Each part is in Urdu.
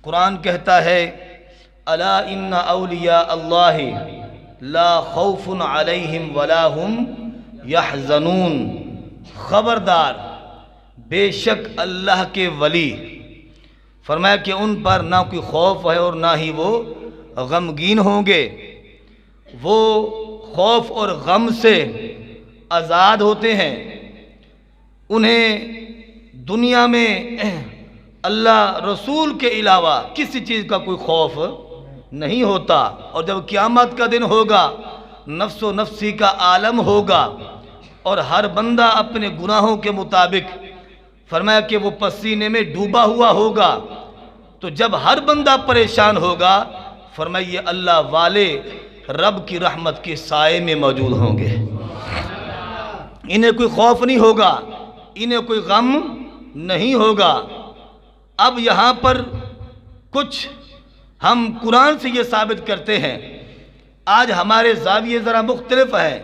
قرآن کہتا ہے الا ان اولیاء اللہ لا خوف علیہم ولا هم یحزنون، خبردار بے شک اللہ کے ولی، فرمایا کہ ان پر نہ کوئی خوف ہے اور نہ ہی وہ غمگین ہوں گے، وہ خوف اور غم سے آزاد ہوتے ہیں، انہیں دنیا میں اللہ رسول کے علاوہ کسی چیز کا کوئی خوف نہیں ہوتا، اور جب قیامت کا دن ہوگا نفس و نفسی کا عالم ہوگا اور ہر بندہ اپنے گناہوں کے مطابق فرمایا کہ وہ پسینے میں ڈوبا ہوا ہوگا، تو جب ہر بندہ پریشان ہوگا فرمایا یہ اللہ والے رب کی رحمت کے سائے میں موجود ہوں گے، انہیں کوئی خوف نہیں ہوگا، انہیں کوئی غم نہیں ہوگا۔ اب یہاں پر کچھ ہم قرآن سے یہ ثابت کرتے ہیں، آج ہمارے زاویے ذرا مختلف ہے،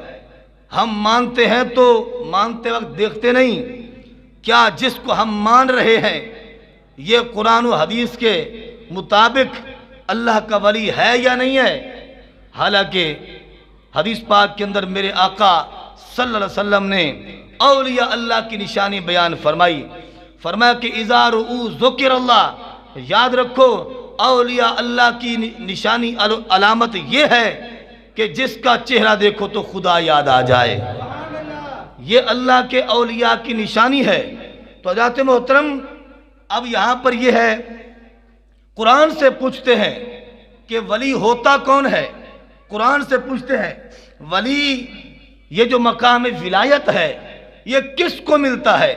ہم مانتے ہیں تو مانتے وقت دیکھتے نہیں کیا جس کو ہم مان رہے ہیں یہ قرآن و حدیث کے مطابق اللہ کا ولی ہے یا نہیں ہے۔ حالانکہ حدیث پاک کے اندر میرے آقا صلی اللہ علیہ وسلم نے اولیاء اللہ کی نشانی بیان فرمائی، فرمایا کہ اذا رؤوا ذکر اللہ، یاد رکھو اولیاء اللہ کی نشانی علامت یہ ہے کہ جس کا چہرہ دیکھو تو خدا یاد آ جائے، یہ اللہ کے اولیاء کی نشانی ہے۔ تو حضرات محترم اب یہاں پر یہ ہے، قرآن سے پوچھتے ہیں کہ ولی ہوتا کون ہے، قرآن سے پوچھتے ہیں ولی یہ جو مقام ولایت ہے یہ کس کو ملتا ہے؟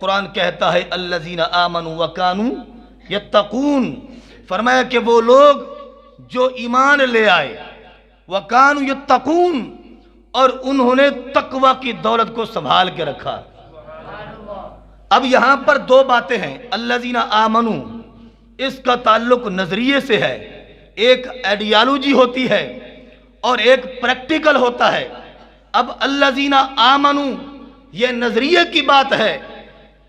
قرآن کہتا ہے الذین آمنوا وکانوا یتقون، فرمایا کہ وہ لوگ جو ایمان لے آئے، وکانوا یتقون، اور انہوں نے تقوی کی دولت کو سنبھال کے رکھا۔ اب یہاں پر دو باتیں ہیں، الذین آمنوا اس کا تعلق نظریے سے ہے، ایک ایڈیالوجی ہوتی ہے اور ایک پریکٹیکل ہوتا ہے۔ اب الذین آمنوا یہ نظریے کی بات ہے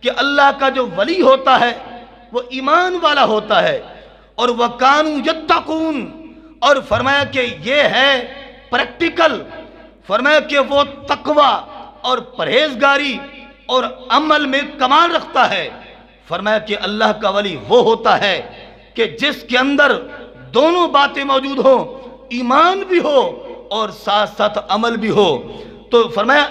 کہ اللہ کا جو ولی ہوتا ہے وہ ایمان والا ہوتا ہے، اور وَكَانُوا يَتَّقُونَ، اور فرمایا کہ یہ ہے پریکٹیکل، فرمایا کہ وہ تقوی اور پرہیزگاری اور عمل میں کمال رکھتا ہے۔ فرمایا کہ اللہ کا ولی وہ ہوتا ہے کہ جس کے اندر دونوں باتیں موجود ہوں، ایمان بھی ہو اور ساتھ ساتھ عمل بھی ہو۔ تو فرمایا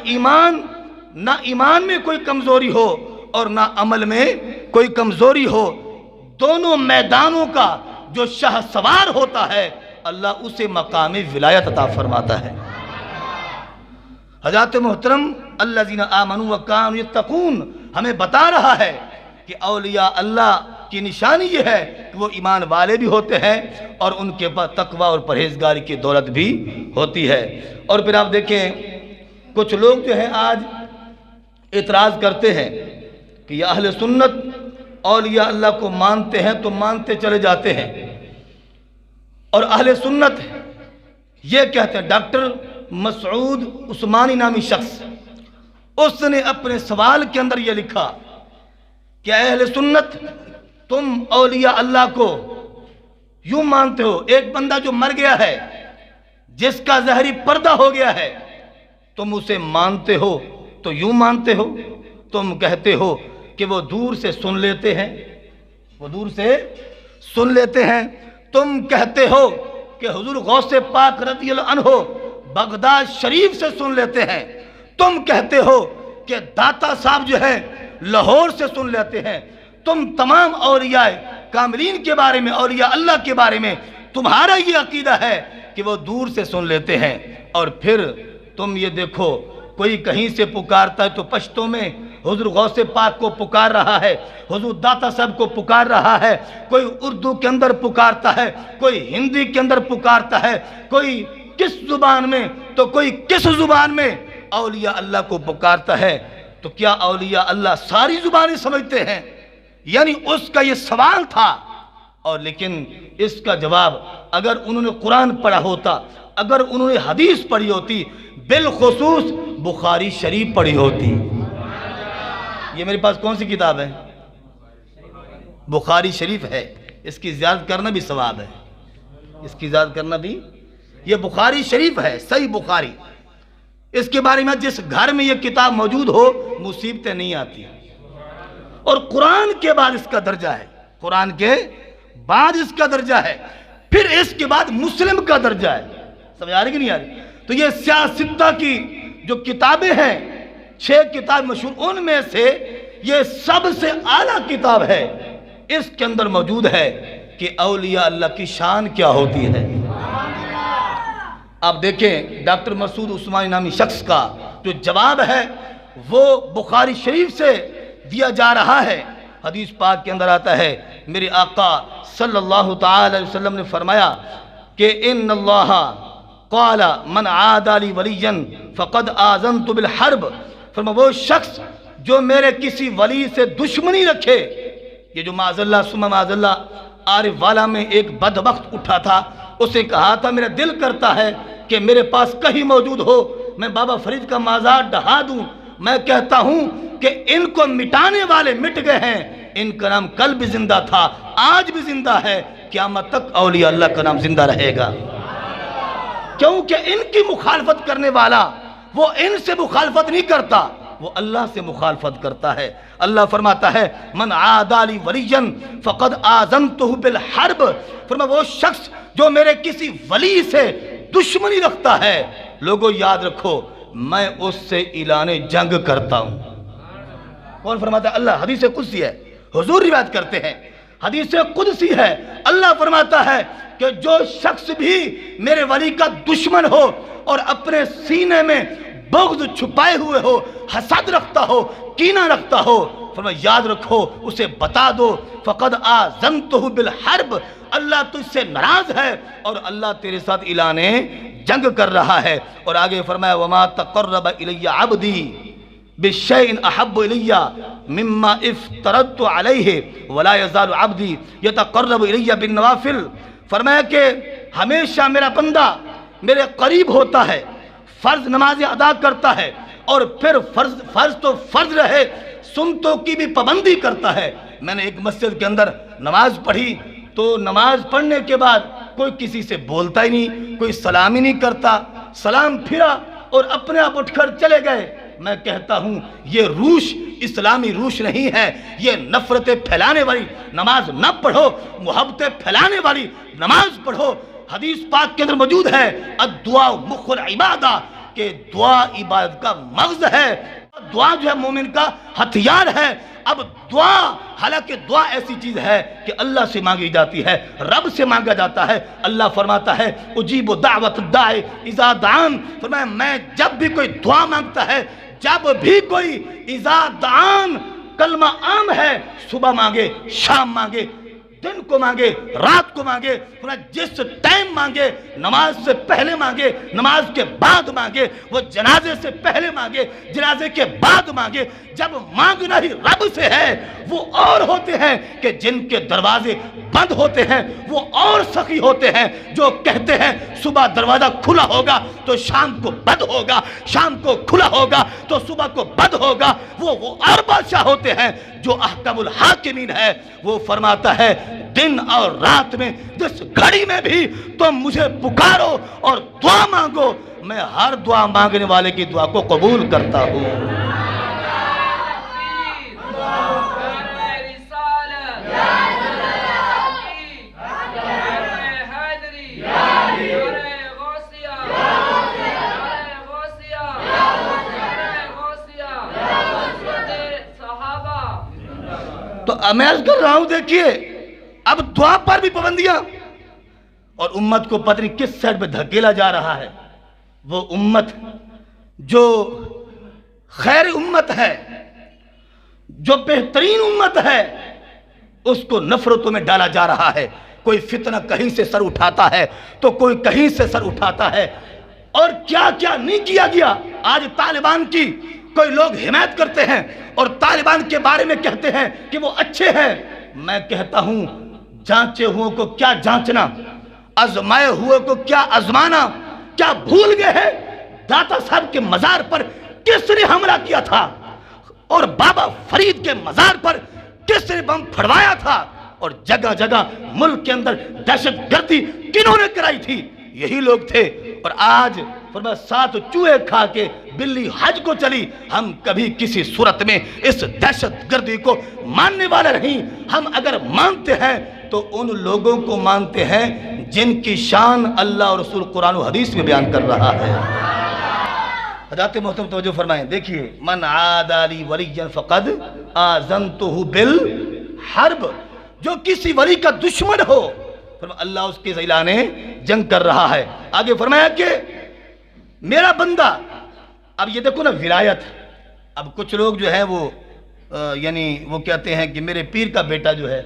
نہ ایمان میں کوئی کمزوری ہو اور نہ عمل میں کوئی کمزوری ہو، دونوں میدانوں کا جو شاہ سوار ہوتا ہے اللہ اسے مقام ولایت عطا فرماتا ہے۔ حضرات محترم الذین آمنوا وکانوا یتقون ہمیں بتا رہا ہے کہ اولیاء اللہ کی نشانی یہ ہے کہ وہ ایمان والے بھی ہوتے ہیں اور ان کے پاس تقوی اور پرہیزگاری کی دولت بھی ہوتی ہے۔ اور پھر آپ دیکھیں کچھ لوگ جو ہیں آج اعتراض کرتے ہیں کہ یہ اہل سنت اولیاء اللہ کو مانتے ہیں تو مانتے چلے جاتے ہیں، اور اہل سنت یہ کہتے ہیں، ڈاکٹر مسعود عثمانی نامی شخص اس نے اپنے سوال کے اندر یہ لکھا کہ اہل سنت تم اولیاء اللہ کو یوں مانتے ہو، ایک بندہ جو مر گیا ہے جس کا ظاہری پردہ ہو گیا ہے تم اسے مانتے ہو تو یوں مانتے ہو، تم کہتے ہو کہ وہ دور سے سن لیتے ہیں، وہ دور سے سن لیتے ہیں، تم کہتے ہو کہ حضور غوث پاک رضی اللہ عنہ بغداد شریف سے سن لیتے ہیں، تم کہتے ہو کہ داتا صاحب جو ہے لاہور سے سن لیتے ہیں، تم تمام اولیاء کاملین کے بارے میں، اولیاء اللہ کے بارے میں تمہارا یہ عقیدہ ہے کہ وہ دور سے سن لیتے ہیں، اور پھر تم یہ دیکھو کوئی کہیں سے پکارتا ہے تو پشتوں میں حضور غوث پاک کو پکار رہا ہے، حضور داتا صاحب کو پکار رہا ہے، کوئی اردو کے اندر پکارتا ہے، کوئی ہندی کے اندر پکارتا ہے، کوئی کس زبان میں تو کوئی کس زبان میں اولیاء اللہ کو پکارتا ہے۔ تو کیا اولیاء اللہ ساری زبانیں سمجھتے ہیں؟ یعنی اس کا یہ سوال تھا، اور لیکن اس کا جواب اگر انہوں نے قرآن پڑھا ہوتا، اگر انہوں نے حدیث پڑھی ہوتی، بالخصوص بخاری شریف پڑھی ہوتی۔ یہ میرے پاس کون سی کتاب ہے؟ بخاری شریف ہے۔ اس کی زیارت کرنا بھی ثواب ہے، اس کی زیارت کرنا بھی. یہ بخاری شریف ہے، صحیح بخاری. اس کے بارے میں جس گھر میں یہ کتاب موجود ہو مصیبتیں نہیں آتی. اور قرآن کے بعد اس کا درجہ ہے، قرآن کے بعد اس کا درجہ ہے، پھر اس کے بعد مسلم کا درجہ ہے. سمجھ آ رہی کہ نہیں آ رہی؟ تو یہ سیاستہ کی جو کتابیں ہیں، 6 کتاب مشہور، ان میں سے یہ سب سے اعلیٰ کتاب ہے. اس کے اندر موجود ہے کہ اولیاء اللہ کی شان کیا ہوتی ہے. آپ دیکھیں ڈاکٹر مسعود عثمانی نامی شخص کا جو جواب ہے وہ بخاری شریف سے دیا جا رہا ہے. حدیث پاک کے اندر آتا ہے میرے آقا صلی اللہ تعالی علیہ وسلم نے فرمایا کہ ان اللہ قال من عادى لي وليا فقد آذنت بالحرب. فرمایا وہ شخص جو میرے کسی ولی سے دشمنی رکھے. یہ جو معاذ اللہ ثم معاذ اللہ عارف والا میں ایک بدبخت اٹھا تھا، اسے کہا تھا میرا دل کرتا ہے کہ میرے پاس کہیں موجود ہو میں بابا فرید کا مزار ڈھا دوں. میں کہتا ہوں کہ ان کو مٹانے والے مٹ گئے ہیں، ان کا نام کل بھی زندہ تھا، آج بھی زندہ ہے، قیامت تک اولیاء اللہ کا نام زندہ رہے گا. کیونکہ ان کی مخالفت کرنے والا وہ ان سے مخالفت نہیں کرتا، وہ اللہ سے مخالفت کرتا ہے. اللہ فرماتا ہے من عادى لي وليا فقد آذنته بالحرب. فرمایا وہ شخص جو میرے کسی ولی سے دشمنی رکھتا ہے، لوگوں یاد رکھو میں اس سے اعلان جنگ کرتا ہوں. کون فرماتا ہے؟ اللہ. حدیث قدسی ہے، حضور روایت کرتے ہیں، حدیث قدسی ہے. اللہ فرماتا ہے کہ جو شخص بھی میرے ولی کا دشمن ہو اور اپنے سینے میں بغض چھپائے ہوئے ہو، حسد رکھتا ہو، کینہ رکھتا ہو، فرمایا یاد رکھو اسے بتا دو فقد آذنتہ بالحرب. اللہ تجھ سے ناراض ہے اور اللہ تیرے ساتھ اعلان جنگ کر رہا ہے. اور آگے فرمایا وما تقرب الی عبدی بشیء احب الی مما افترضت علیہ ولا یزال عبدی یتقرب الی بالنوافل. فرمایا کہ ہمیشہ میرا بندہ میرے قریب ہوتا ہے، فرض نمازیں ادا کرتا ہے، اور پھر فرض تو فرض رہے سنتوں کی بھی پابندی کرتا ہے. میں نے ایک مسجد کے اندر نماز پڑھی تو نماز پڑھنے کے بعد کوئی کسی سے بولتا ہی نہیں، کوئی سلام ہی نہیں کرتا، سلام پھرا اور اپنے آپ اٹھ کر چلے گئے. میں کہتا ہوں یہ روش اسلامی روش نہیں ہے، یہ نفرتیں پھیلانے والی نماز نہ پڑھو، محبتیں پھیلانے والی نماز پڑھو. حدیث پاک کے اندر موجود ہے الدعاء مخ العبادہ، کہ دعا عبادت کا مغز ہے، دعا جو ہے مومن کا ہتھیار ہے. اب دعا، حالانکہ دعا ایسی چیز ہے کہ اللہ سے مانگی جاتی ہے، رب سے مانگا جاتا ہے. اللہ فرماتا ہے اجیب دعوت الداعی اذا دعان. فرمایا میں جب بھی کوئی دعا مانگتا ہے، جب بھی کوئی اذا دعان کلمہ عام ہے، صبح مانگے، شام مانگے، دن کو مانگے، رات کو مانگے، جس ٹائم مانگے، نماز سے پہلے مانگے، نماز کے بعد مانگے، وہ جنازے سے پہلے مانگے، جنازے کے بعد مانگے. جب مانگنا ہی رب سے ہے، وہ اور ہوتے ہیں کہ جن کے دروازے بند ہوتے ہیں، وہ اور سخی ہوتے ہیں جو کہتے ہیں صبح دروازہ کھلا ہوگا تو شام کو بند ہوگا، شام کو کھلا ہوگا تو صبح کو بند ہوگا. وہ اور بادشاہ ہوتے ہیں جو احکم الحاکمین ہے. وہ فرماتا ہے دن اور رات میں جس گھڑی میں بھی تم مجھے پکارو اور دعا مانگو، میں ہر دعا مانگنے والے کی دعا کو قبول کرتا ہوں. تو میں عرض کر رہا ہوں دیکھیے اب دعا پر بھی پابندیاں، اور امت کو پتہ نہیں کس سائڈ پہ دھکیلا جا رہا ہے. وہ امت جو خیر امت ہے، جو بہترین امت ہے، اس کو نفرتوں میں ڈالا جا رہا ہے. کوئی فتنہ کہیں سے سر اٹھاتا ہے تو کوئی کہیں سے سر اٹھاتا ہے، اور کیا کیا نہیں کیا گیا. آج طالبان کی کوئی لوگ حمایت کرتے ہیں اور طالبان کے بارے میں کہتے ہیں کہ وہ اچھے ہیں. میں کہتا ہوں جانچے ہوئے کو کیا جانچنا، آزمائے ہوئے کو کیا آزمانا. کیا بھول گئے ہیں داتا صاحب کے مزار پر کس نے حملہ کیا تھا، اور بابا فرید کے مزار پر کس نے بم پھڑوایا تھا؟ اور جگہ جگہ ملک کے اندر دہشت گردی کنہوں نے کرائی تھی؟ یہی لوگ تھے۔ اور آج فرمایا 7 چوہے کھا کے بلی حج کو چلی، ہم کبھی کسی صورت میں اس دہشت گردی کو ماننے والے نہیں۔ ہم اگر مانتے ہیں تو ان لوگوں کو مانتے ہیں جن کی شان اللہ اور رسول قرآن و حدیث میں بیان کر رہا ہے۔ حضرات محترم توجہ فرمائیں، دیکھیے من عادی لی ولیًا فقد آذنتہ بالحرب، جو کسی ولی کا دشمن ہو فرمایا اللہ اس کے اعلان جنگ کر رہا ہے۔ آگے فرمایا کہ میرا بندہ، اب یہ دیکھو نا ولایت، اب کچھ لوگ جو ہے وہ یعنی وہ کہتے ہیں کہ میرے پیر کا بیٹا جو ہے،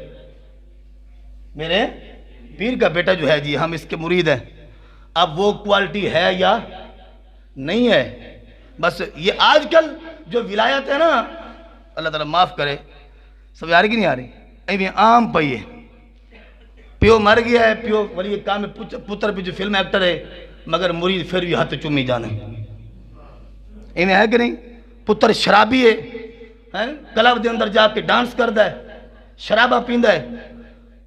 میرے پیر کا بیٹا جو ہے جی ہم اس کے مرید ہیں۔ اب وہ کوالٹی ہے یا نہیں ہے؟ بس یہ آج کل جو ولایت ہے نا، اللہ تعالیٰ معاف کرے، سمجھ آ رہی کہ نہیں آ رہی؟ ایویں عام پئی ہے، پیو مر گیا ہے، پیو ولی کام میں پتر بھی جو فلم ایکٹر ہے، مگر مرید پھر بھی ہاتھ چومی جانے، ایویں ہے کہ نہیں؟ پتر شرابی ہے، کلب دے اندر جا کے ڈانس کردا ہے، شرابہ پیندا ہے،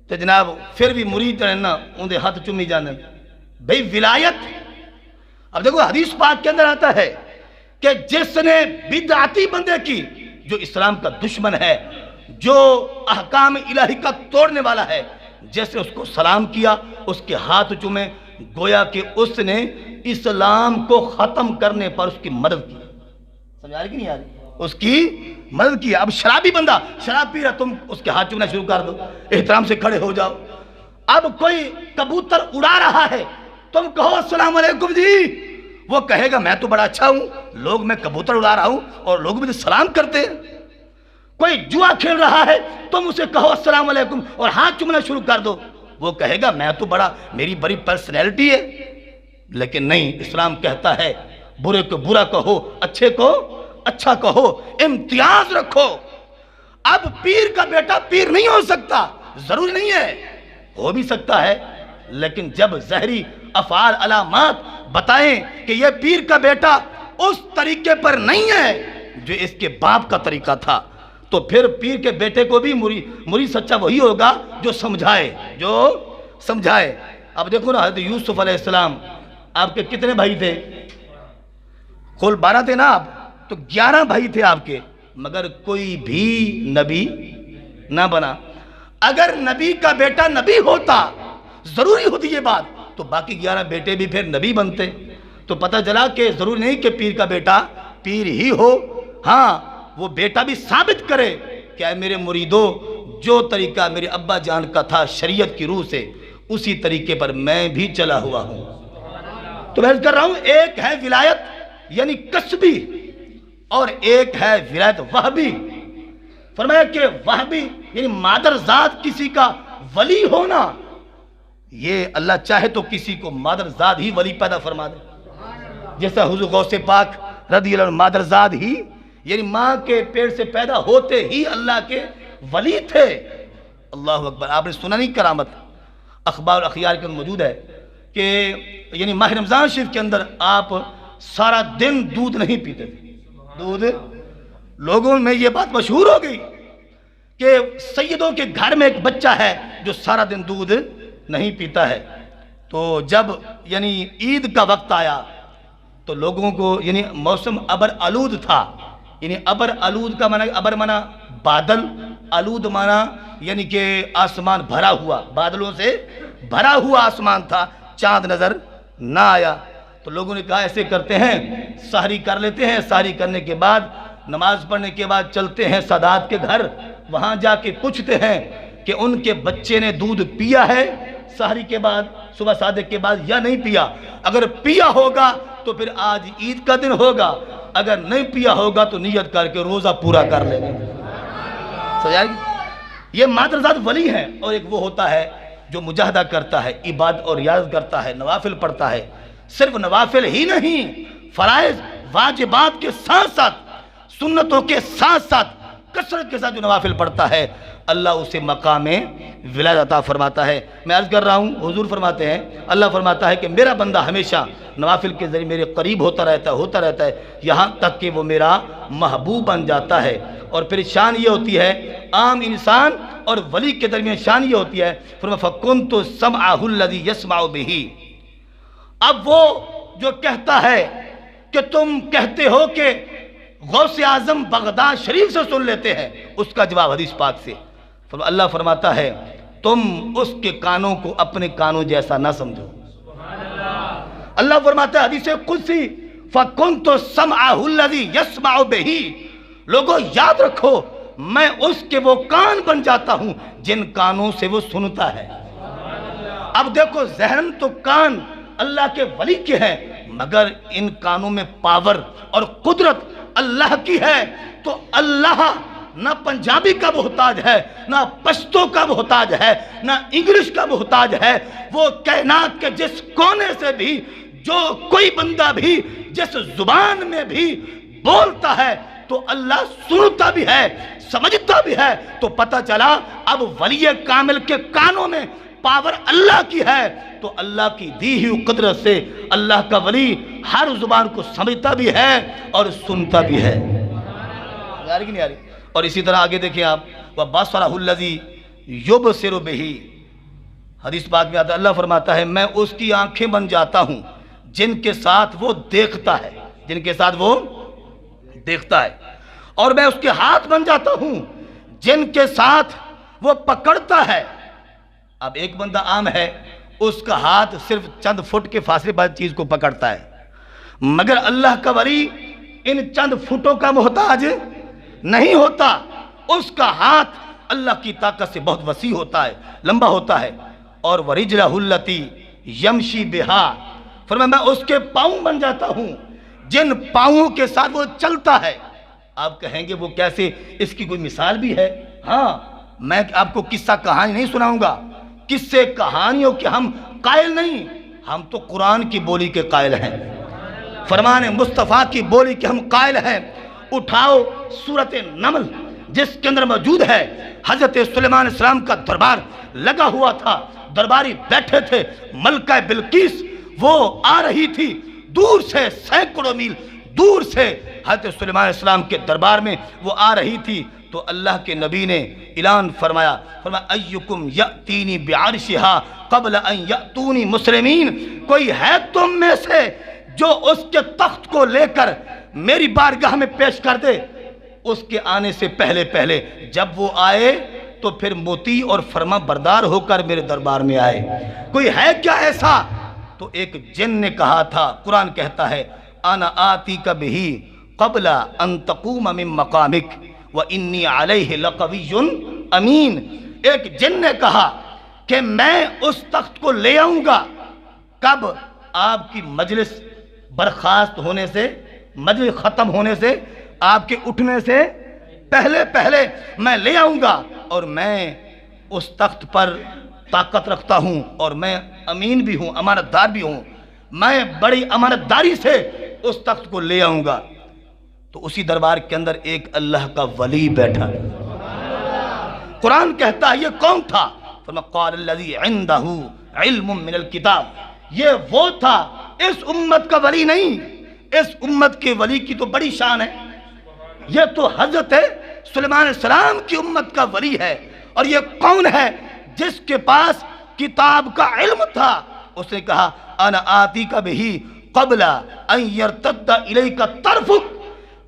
تو جناب پھر بھی مرید نا اندے ہاتھ چومی جانے۔ بھئی ولایت، اب دیکھو حدیث پاک کے اندر آتا ہے کہ جس نے بدعتی بندے کی، جو اسلام کا دشمن ہے، جو احکام الہی کا توڑنے والا ہے، جیسے اس کو سلام کیا، اس کے ہاتھ چومے، گویا کہ اس نے اسلام کو ختم کرنے پر اس کی مدد کی۔ سمجھ آ رہی کہ نہیں آ رہی؟ اس کی مدد کی۔ اب شرابی بندہ شراب پی رہا، تم اس کے ہاتھ چومنا شروع کر دو، احترام سے کھڑے ہو جاؤ۔ اب کوئی کبوتر اڑا رہا ہے، تم کہو السلام علیکم جی، وہ کہے گا میں تو بڑا اچھا ہوں، لوگ میں کبوتر اڑا رہا ہوں اور لوگ مجھے سلام کرتے ہیں۔ کوئی جوا کھیل رہا ہے، تم اسے کہو السلام علیکم اور ہاتھ چومنا شروع کر دو، وہ کہے گا میں تو میری بڑی پرسنالٹی ہے۔ لیکن نہیں، اسلام کہتا ہے برے کو برا کہو، اچھے کو اچھا کہو، امتیاز رکھو۔ اب پیر کا بیٹا پیر نہیں ہو سکتا، ضروری نہیں ہے، ہو بھی سکتا ہے، لیکن جب ظاہری افعال علامات بتائیں کہ یہ پیر کا بیٹا اس طریقے پر نہیں ہے جو اس کے باپ کا طریقہ تھا، تو پھر پیر کے بیٹے کو بھی مرید سچا وہی ہوگا جو سمجھائے۔ اب دیکھو نا حضرت یوسف علیہ السلام، آپ کے کتنے بھائی تھے؟ کل 12 تھے نا، آپ تو 11 بھائی تھے آپ کے، مگر کوئی بھی نبی نہ بنا۔ اگر نبی کا بیٹا نبی ہوتا، ضروری ہوتی یہ بات، تو باقی 11 بیٹے بھی پھر نبی بنتے۔ تو پتہ چلا کہ ضروری نہیں کہ پیر کا بیٹا پیر ہی ہو، ہاں وہ بیٹا بھی ثابت کرے کہ اے میرے مریدو، جو طریقہ میرے ابا جان کا تھا شریعت کی روح سے، اسی طریقے پر میں بھی چلا ہوا ہوں۔ تو میں کر رہا ہوں، ایک ہے ولایت یعنی کسبی، اور ایک ہے ولایت وہبی۔ فرمایا کہ وہبی یعنی مادر ذات کسی کا ولی ہونا، یہ اللہ چاہے تو کسی کو مادر ذات ہی ولی پیدا فرما دے، جیسا حضور غوث پاک رضی اللہ عنہ مادر ذات ہی یعنی ماں کے پیٹ سے پیدا ہوتے ہی اللہ کے ولی تھے۔ اللہ اکبر۔ آپ نے سنا نہیں کرامت؟ اخبار اخیار کے اندر موجود ہے کہ یعنی ماہ رمضان شریف کے اندر آپ سارا دن دودھ نہیں پیتے تھے۔ دودھ، لوگوں میں یہ بات مشہور ہو گئی کہ سیدوں کے گھر میں ایک بچہ ہے جو سارا دن دودھ نہیں پیتا ہے۔ تو جب یعنی عید کا وقت آیا تو لوگوں کو یعنی موسم ابر آلود تھا، یعنی ابر آلود کا معنی، ابر معنی بادل، آلود معنی یعنی کہ آسمان بھرا ہوا، بادلوں سے بھرا ہوا آسمان تھا، چاند نظر نہ آیا۔ تو لوگوں نے کہا ایسے کرتے ہیں، سحری کر لیتے ہیں، سحری کرنے کے بعد نماز پڑھنے کے بعد چلتے ہیں سادات کے گھر، وہاں جا کے پوچھتے ہیں کہ ان کے بچے نے دودھ پیا ہے سحری کے بعد، صبح صادق کے بعد، یا نہیں پیا۔ اگر پیا ہوگا تو پھر آج عید کا دن ہوگا، اگر نہیں پیا ہوگا تو نیت کر کے روزہ پورا کر لیں گے۔ یہ مادر ذات ولی ہیں، اور ایک وہ ہوتا ہے جو مجاہدہ کرتا ہے، عبادت اور ریاضت کرتا ہے، نوافل پڑھتا ہے۔ صرف نوافل ہی نہیں، فرائض واجبات کے ساتھ ساتھ، سنتوں کے ساتھ ساتھ، کثرت کے ساتھ جو نوافل پڑھتا ہے، اللہ اسے مقام ولایت عطا فرماتا ہے۔ میں عرض کر رہا ہوں، حضور فرماتے ہیں، اللہ فرماتا ہے کہ میرا بندہ ہمیشہ نوافل کے ذریعے میرے قریب ہوتا رہتا ہے یہاں تک کہ وہ میرا محبوب بن جاتا ہے۔ اور پھر شان یہ ہوتی ہے، عام انسان اور ولی کے درمیان شان یہ ہوتی ہے، فرمایا فَكُنْتُ سَمْعَهُ الَّذِي يَسْمَعُ بِهِ۔ اب وہ جو کہتا ہے کہ تم کہتے ہو کہ غوث اعظم بغداد شریف سے سن لیتے ہیں، اس کا جواب حدیث پاک سے اللہ فرماتا ہے تم اس کے کانوں کو اپنے کانوں جیسا نہ سمجھو۔ اللہ فرماتا ہے حدیث قدسی فَكُنْتُ سَمْعَهُ الَّذِي يَسْمَعُ بِهِ۔ لوگوں یاد رکھو میں اس کے وہ کان بن جاتا ہوں جن کانوں سے وہ سنتا ہے۔ اب دیکھو ذہن تو کان اللہ کے ولی کے ہیں، مگر ان کانوں میں پاور اور قدرت اللہ کی ہے، تو اللہ نہ پنجابی کا محتاج ہے، نہ پشتو کا محتاج ہے، نہ انگلش کا محتاج ہے۔ وہ کائنات کے جس کونے سے بھی جو کوئی بندہ بھی جس زبان میں بھی بولتا ہے تو اللہ سنتا بھی ہے، سمجھتا بھی ہے۔ تو پتہ چلا اب ولی کامل کے کانوں میں پاور اللہ کی ہے، تو اللہ کی دی ہوئی قدرت سے اللہ کا ولی ہر زبان کو سمجھتا بھی ہے اور سنتا بھی ہے۔ آ رہی کہ نہیں آ رہی؟ اور اسی طرح آگے دیکھیں آپ وَبَصَرَهُ الَّذِي يُبْصِرُ بِهِ۔ حدیث پاک میں آتا ہے اللہ فرماتا ہے میں اس کی آنکھیں بن جاتا ہوں جن کے ساتھ وہ دیکھتا ہے، جن کے ساتھ وہ دیکھتا ہے، اور میں اس کے ہاتھ بن جاتا ہوں جن کے ساتھ وہ پکڑتا ہے۔ اب ایک بندہ عام ہے، اس کا ہاتھ صرف چند فٹ کے فاصلے پر چیز کو پکڑتا ہے، مگر اللہ کا ولی ان چند فٹوں کا محتاج نہیں ہوتا۔ اس کا ہاتھ اللہ کی طاقت سے بہت وسیع ہوتا ہے، لمبا ہوتا ہے۔ اور وَرِجْلَهُ الَّتِي يَمْشِي بِهَا، فرمایا میں اس کے پاؤں بن جاتا ہوں جن پاؤں کے ساتھ وہ چلتا ہے۔ آپ کہیں گے وہ کیسے؟ اس کی کوئی مثال بھی ہے؟ ہاں، میں آپ کو قصہ کہانی نہیں سناؤں گا، قصے کہانیوں کے ہم قائل نہیں، ہم تو قرآن کی بولی کے قائل ہیں، فرمان مصطفیٰ کی بولی کے ہم قائل ہیں۔ اٹھاؤ سورۃ نمل جس کے اندر موجود ہے حضرت سلیمان علیہ السلام کا دربار لگا ہوا تھا، درباری بیٹھے تھے، ملکہ بلقیس وہ آ رہی تھی دور سے، سینکڑوں میل دور سے حضرت سلیمان علیہ السلام کے دربار میں وہ آ رہی تھی۔ تو اللہ کے نبی نے اعلان فرمایا ایکم یأتینی بعرشہا قبل ان یأتونی مسلمین، کوئی ہے تم میں سے جو اس کے تخت کو لے کر میری بارگاہ میں پیش کر دے اس کے آنے سے پہلے پہلے، جب وہ آئے تو پھر مطیع اور فرما بردار ہو کر میرے دربار میں آئے۔ کوئی ہے کیا ایسا؟ تو ایک جن نے کہا تھا، قرآن کہتا ہے انا آتیک بہ قبل ان تقوم من مقامک وانی علیہ لقوی امین۔ ایک جن نے کہا کہ میں اس تخت کو لے آؤں گا، کب؟ آپ کی مجلس برخاست ہونے سے، مجلس ختم ہونے سے، آپ کے اٹھنے سے پہلے پہلے میں لے آؤں گا، اور میں اس تخت پر طاقت رکھتا ہوں اور میں امین بھی ہوں، امانت دار بھی ہوں، میں بڑی امانت داری سے اس تخت کو لے آؤں گا۔ تو اسی دربار کے اندر ایک اللہ کا ولی بیٹھا، قرآن کہتا ہے یہ کون تھا؟ فرمایا قال الذی عنده علم من الکتاب، یہ وہ تھا، اس امت کا ولی نہیں، اس امت کے ولی کی تو بڑی شان ہے، یہ تو حضرت سلیمان علیہ السلام کی امت کا ولی ہے۔ اور یہ کون ہے؟ جس کے پاس کتاب کا علم تھا، اس نے کہا انا آتیک بہ قبل ان یرتد الیک طرفک،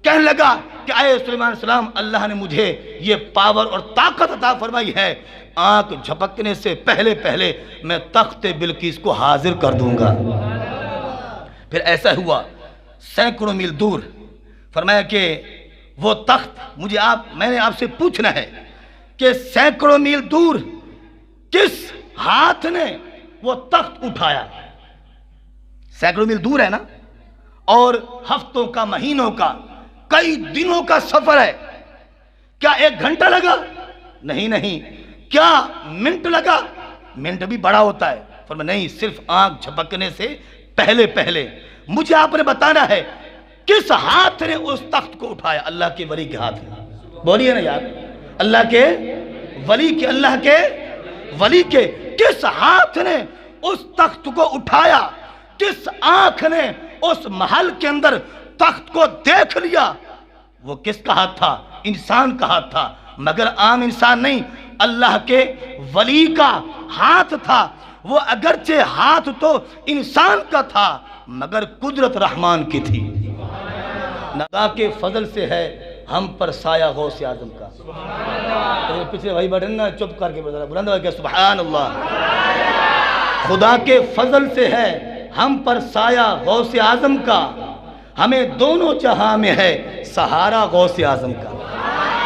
کہنے لگا کہ اے سلیمان علیہ السلام اللہ نے مجھے یہ پاور اور طاقت عطا فرمائی ہے، آنکھ جھپکنے سے پہلے پہلے میں تخت بلقیس کو حاضر کر دوں گا۔ پھر ایسا ہوا سینکڑوں میل دور، فرمایا کہ وہ تخت میں نے آپ سے پوچھنا ہے کہ سینکڑوں میل دور کس ہاتھ نے وہ تخت اٹھایا؟ سینکڑوں میل دور ہے نا، اور ہفتوں کا، مہینوں کا، کئی دنوں کا سفر ہے، کیا 1 گھنٹہ لگا؟ نہیں۔ کیا منٹ لگا؟ منٹ بھی بڑا ہوتا ہے۔ فرمایا نہیں، صرف آنکھ جھپکنے سے پہلے پہلے مجھے آپ نے بتانا ہے کس ہاتھ نے اس تخت کو اٹھایا؟ اللہ کے ولی کے ہاتھ نے، بولیے نا یار، اللہ کے ولی کے، اللہ کے ولی کے کس ہاتھ نے اس تخت کو اٹھایا؟ کس آنکھ نے اس محل کے اندر تخت کو دیکھ لیا؟ وہ کس کا ہاتھ تھا؟ انسان کا ہاتھ تھا، مگر عام انسان نہیں، اللہ کے ولی کا ہاتھ تھا، وہ اگرچہ ہاتھ تو انسان کا تھا مگر قدرت رحمان کی تھی۔ اللہ کے فضل سے ہے ہم پر سایہ غوث اعظم کا۔ پچھلے بھائی بیٹھے نا چپ کر کے بلند ہو کے سبحان اللہ۔ خدا کے فضل سے ہے ہم پر سایہ غوث اعظم کا، ہمیں دونوں جہاں میں ہے سہارا غوث اعظم کا۔